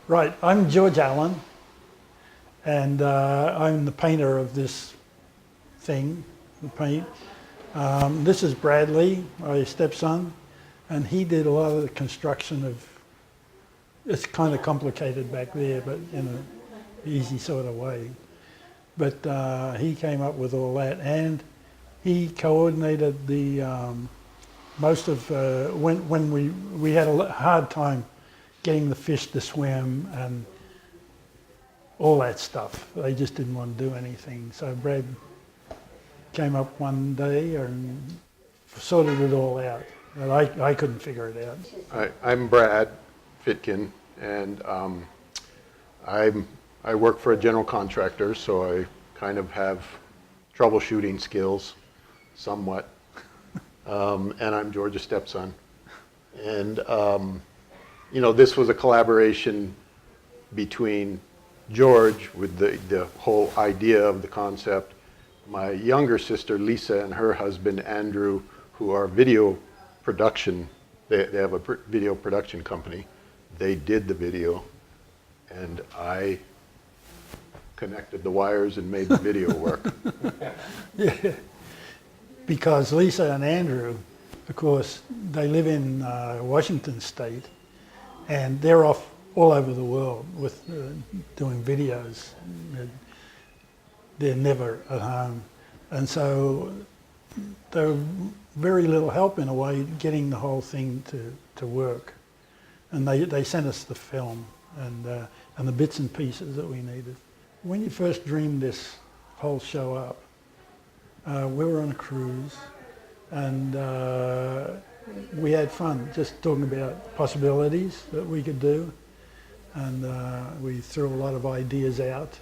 Right, I'm George Allan, and I'm the painter of this thing, the paint. This is Bradley, my stepson, and he did a lot of the construction of, it's kind of complicated back there, but in an easy sort of way. But he came up with all that, and he coordinated the most of, when we had a hard time getting the fish to swim and all that stuff. They just didn't want to do anything. So Brad came up one day and sorted it all out. And I couldn't figure it out. I'm Brad Fitkin, and I work for a general contractor, so I kind of have troubleshooting skills, somewhat. And I'm George's stepson. And you know, this was a collaboration between George with the whole idea of the concept, my younger sister Lisa and her husband Andrew, who are video production, they have a video production company. They did the video, and I connected the wires and made the video work. Yeah, because Lisa and Andrew, of course, they live in Washington State, and they're off all over the world with doing videos. They're never at home. And so they're very little help in a way getting the whole thing to work. And they sent us the film and the bits and pieces that we needed. When you first dreamed this whole show up, we were on a cruise, and we had fun just talking about possibilities that we could do, and we threw a lot of ideas out.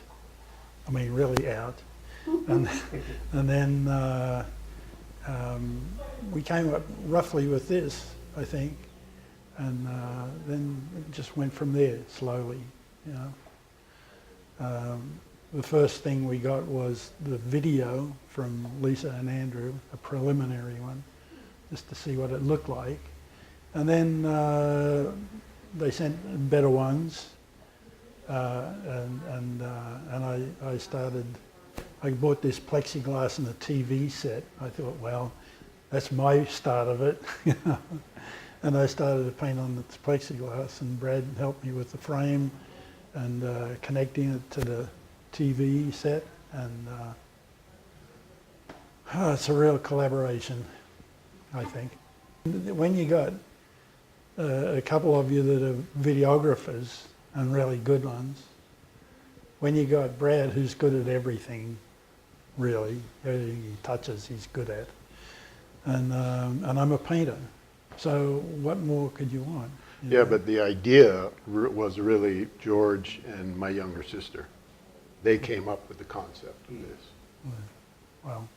I mean, really out, and then we came up roughly with this, I think, and then it just went from there slowly, you know. The first thing we got was the video from Lisa and Andrew, a preliminary one, just to see what it looked like. And then they sent better ones, and I bought this plexiglass and a TV set. I thought, well, that's my start of it. And I started to paint on the plexiglass, and Brad helped me with the frame and connecting it to the TV set, and it's a real collaboration, I think. When you got a couple of you that are videographers, and really good ones, when you got Brad, who's good at everything, really, everything he touches he's good at, and I'm a painter, so what more could you want? You know? But the idea was really George and my younger sister. They came up with the concept of this. Well,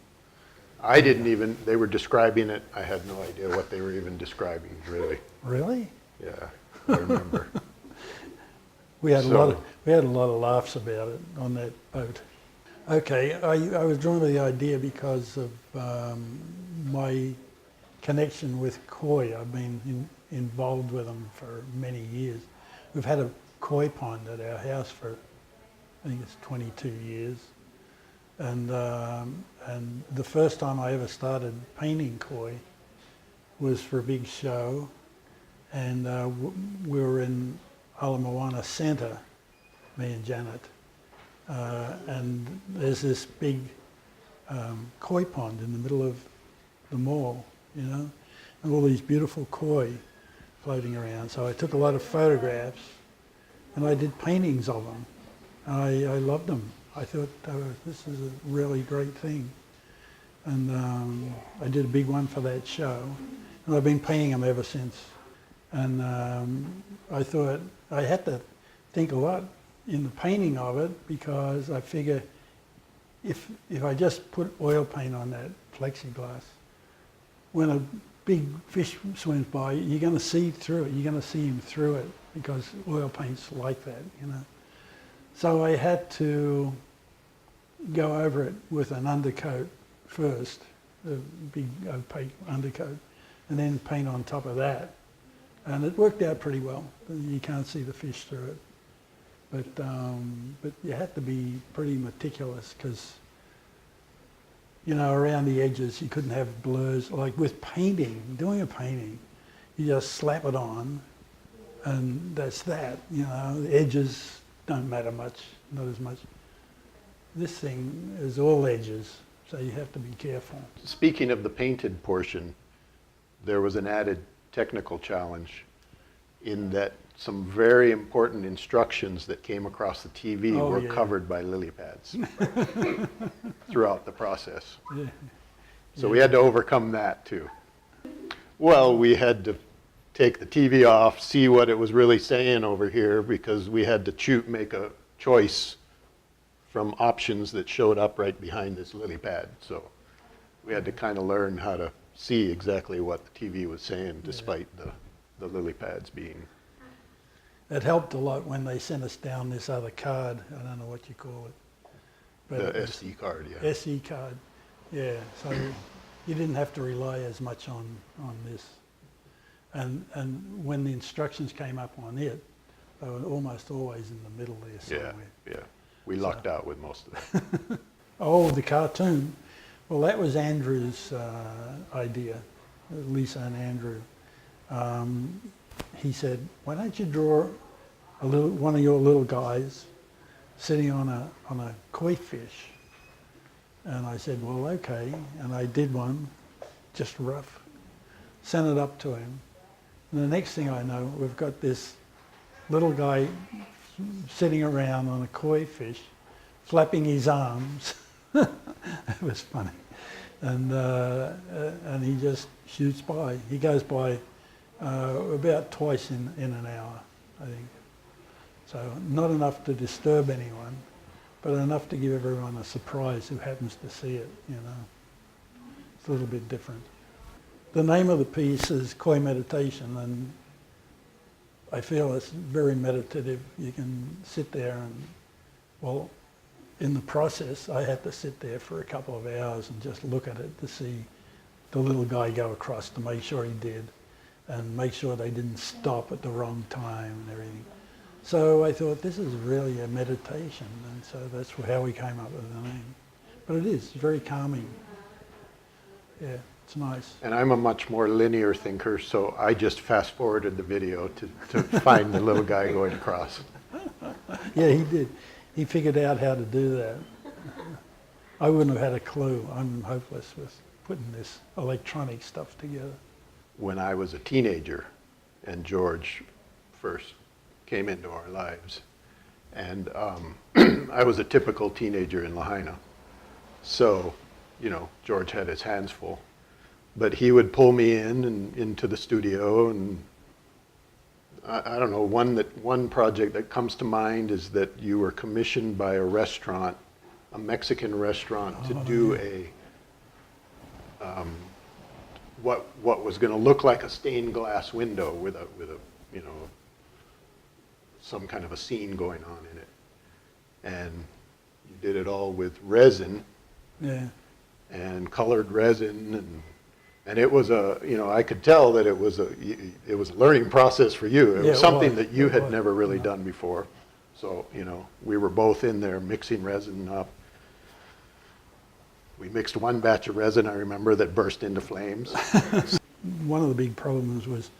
I didn't even, they were describing it, I had no idea what they were even describing, really. really? Yeah, I remember. We had a lot of laughs about it on that boat. Okay, I was drawn to the idea because of my connection with koi. I've been involved with them for many years. We've had a koi pond at our house for, I think it's 22 years. And the first time I ever started painting koi was for a big show, and we were in Ala Moana Centre, me and Janet, and there's this big koi pond in the middle of the mall, you know, and all these beautiful koi floating around. So I took a lot of photographs, and I did paintings of them. I loved them. I thought this is a really great thing, and I did a big one for that show, and I've been painting them ever since. And I thought I had to think a lot in the painting of it, because I figure if I just put oil paint on that plexiglass, when a big fish swims by, you're going to see through it. You're going to see him through it, because oil paint's like that, you know. So I had to go over it with an undercoat first, a big opaque undercoat, and then paint on top of that. And it worked out pretty well. You can't see the fish through it. But you had to be pretty meticulous because, you know, around the edges you couldn't have blurs. Like with painting, doing a painting, you just slap it on and that's that, you know. The edges don't matter much, not as much. This thing is all edges, so you have to be careful. Speaking of the painted portion, there was an added technical challenge in that some very important instructions that came across the TV were covered by lily pads throughout the process. Yeah. So we had to overcome that too. Well, we had to take the TV off, see what it was really saying over here, because we had to make a choice from options that showed up right behind this lily pad. So we had to kind of learn how to see exactly what the TV was saying, despite the lily pads being. It helped a lot when they sent us down this other card. I don't know what you call it. But The SD card, yeah. SD card, yeah. So you didn't have to rely as much on this. And when the instructions came up on it, they were almost always in the middle there somewhere. Yeah, yeah. We lucked out with most of that. Oh, the cartoon. Well, that was Andrew's idea, Lisa and Andrew. He said, why don't you draw one of your little guys sitting on a koi fish? And I said, well, okay. And I did one, just rough, sent it up to him. And the next thing I know, we've got this little guy sitting around on a koi fish, flapping his arms. It was funny. And he just shoots by. He goes by about twice in an hour, I think. So not enough to disturb anyone, but enough to give everyone a surprise who happens to see it, you know. It's a little bit different. The name of the piece is Koi Meditation, and I feel it's very meditative. You can sit there and, well, in the process, I had to sit there for a couple of hours and just look at it to see the little guy go across, to make sure he did, and make sure they didn't stop at the wrong time and everything. So I thought, this is really a meditation, and so that's how we came up with the name. But it is very calming. Yeah, it's nice. And I'm a much more linear thinker, so I just fast forwarded the video to find the little guy going across. Yeah, he did. He figured out how to do that. I wouldn't have had a clue. I'm hopeless with putting this electronic stuff together. When I was a teenager and George first came into our lives, and I was a typical teenager in Lahaina. So, you know, George had his hands full. But he would pull me in and into the studio, and I don't know, one project that comes to mind is that you were commissioned by a restaurant, a Mexican restaurant, to do what was going to look like a stained glass window with a you know, some kind of a scene going on in it. And you did it all with resin. Yeah. And colored resin, and it was you know, I could tell that it was a learning process for you. It was something that you had never really done before. So, you know, we were both in there mixing resin up. We mixed one batch of resin, I remember, that burst into flames. One of the big problems was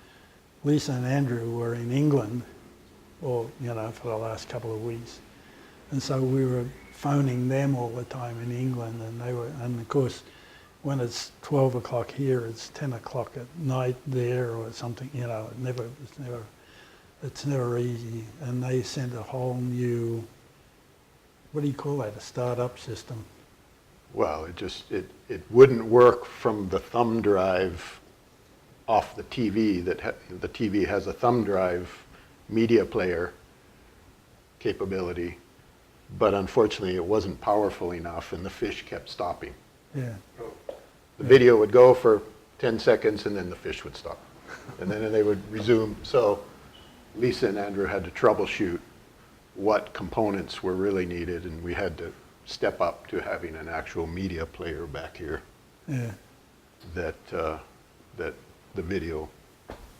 Lisa and Andrew were in England, or, you know, for the last couple of weeks. And so we were phoning them all the time in England, and of course, when it's 12 o'clock here, it's 10 o'clock at night there or something, you know, it's never easy. And they sent a whole new, what do you call that, a startup system? Well, it wouldn't work from the thumb drive off the TV. The TV has a thumb drive media player capability, but unfortunately it wasn't powerful enough, and the fish kept stopping. Yeah. The video would go for 10 seconds, and then the fish would stop, and then they would resume. So Lisa and Andrew had to troubleshoot what components were really needed, and we had to step up to having an actual media player back here. Yeah. That the video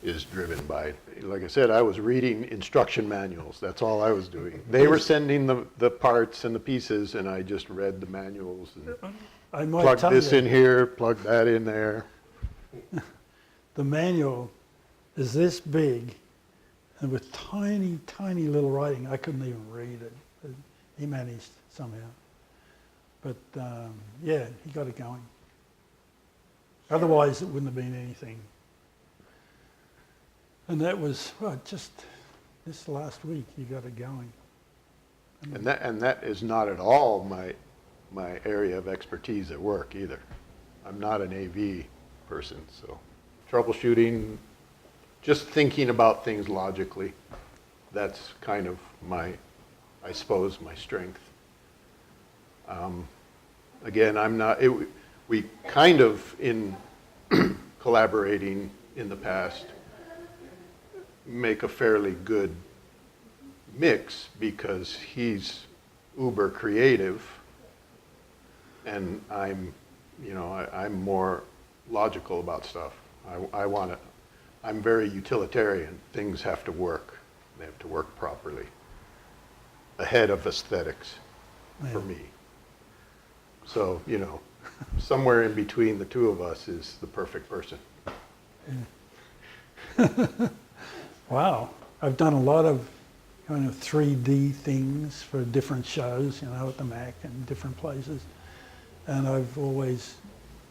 is driven by. Like I said, I was reading instruction manuals. That's all I was doing. They were sending the parts and the pieces, and I just read the manuals and I might plug tell this you, in here, plug that in there. the manual is this big, and with tiny, tiny little writing. I couldn't even read it. But he managed somehow. But yeah, he got it going. Otherwise, it wouldn't have been anything. And that was, well, just this last week, he got it going. And that is not at all my area of expertise at work either. I'm not an AV person, so troubleshooting, just thinking about things logically, that's kind of my, I suppose, my strength. Again, I'm not, we kind of, in collaborating in the past, make a fairly good mix because he's uber creative and I'm more logical about stuff. I'm very utilitarian. Things have to work. They have to work properly. Ahead of aesthetics for me. So, somewhere in between the two of us is the perfect person. Wow. I've done a lot of kind of 3D things for different shows, at the Mac and different places. And I've always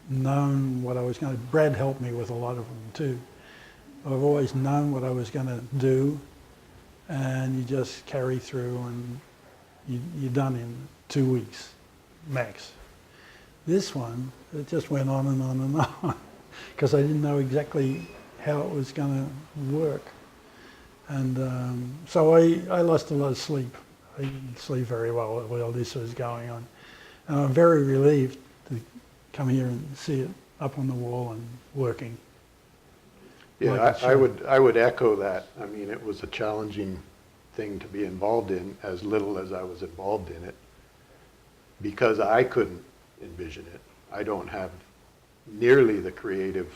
known what I was going to, Brad helped me with a lot of them too. I've always known what I was going to do, and you just carry through and you're done in 2 weeks, max. This one, it just went on and on and on because I didn't know exactly how it was going to work. And so I lost a lot of sleep. I didn't sleep very well while this was going on. And I'm very relieved to come here and see it up on the wall and working. Yeah, Like I would echo that. I mean, it was a challenging thing to be involved in, as little as I was involved in it, because I couldn't envision it. I don't have nearly the creative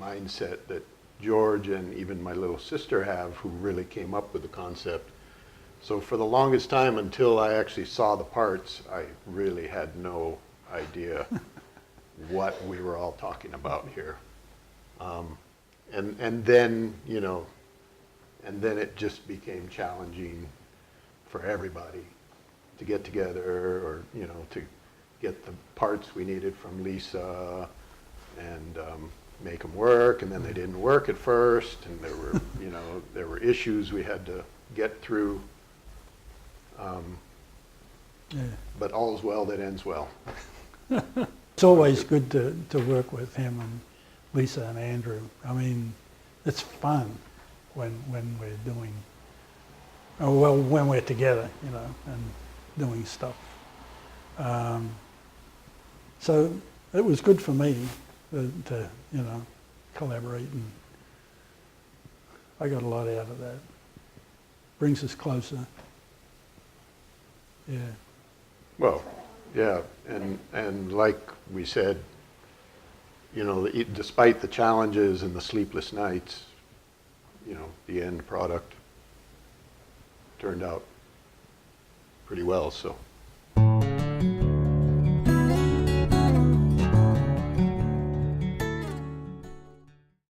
mindset that George and even my little sister have, who really came up with the concept. So for the longest time, until I actually saw the parts, I really had no idea what we were all talking about here. And then, and then it just became challenging for everybody to get together, or, to get the parts we needed from Lisa and make them work, and then they didn't work at first, and there were, there were issues we had to get through. Yeah. But all's well that ends well. It's always good to work with him and Lisa and Andrew. I mean, it's fun when we're doing, when we're together, and doing stuff. So it was good for me to collaborate, and I got a lot out of that. Brings us closer. Yeah. Well, yeah, and like we said, despite the challenges and the sleepless nights, the end product turned out pretty well, so.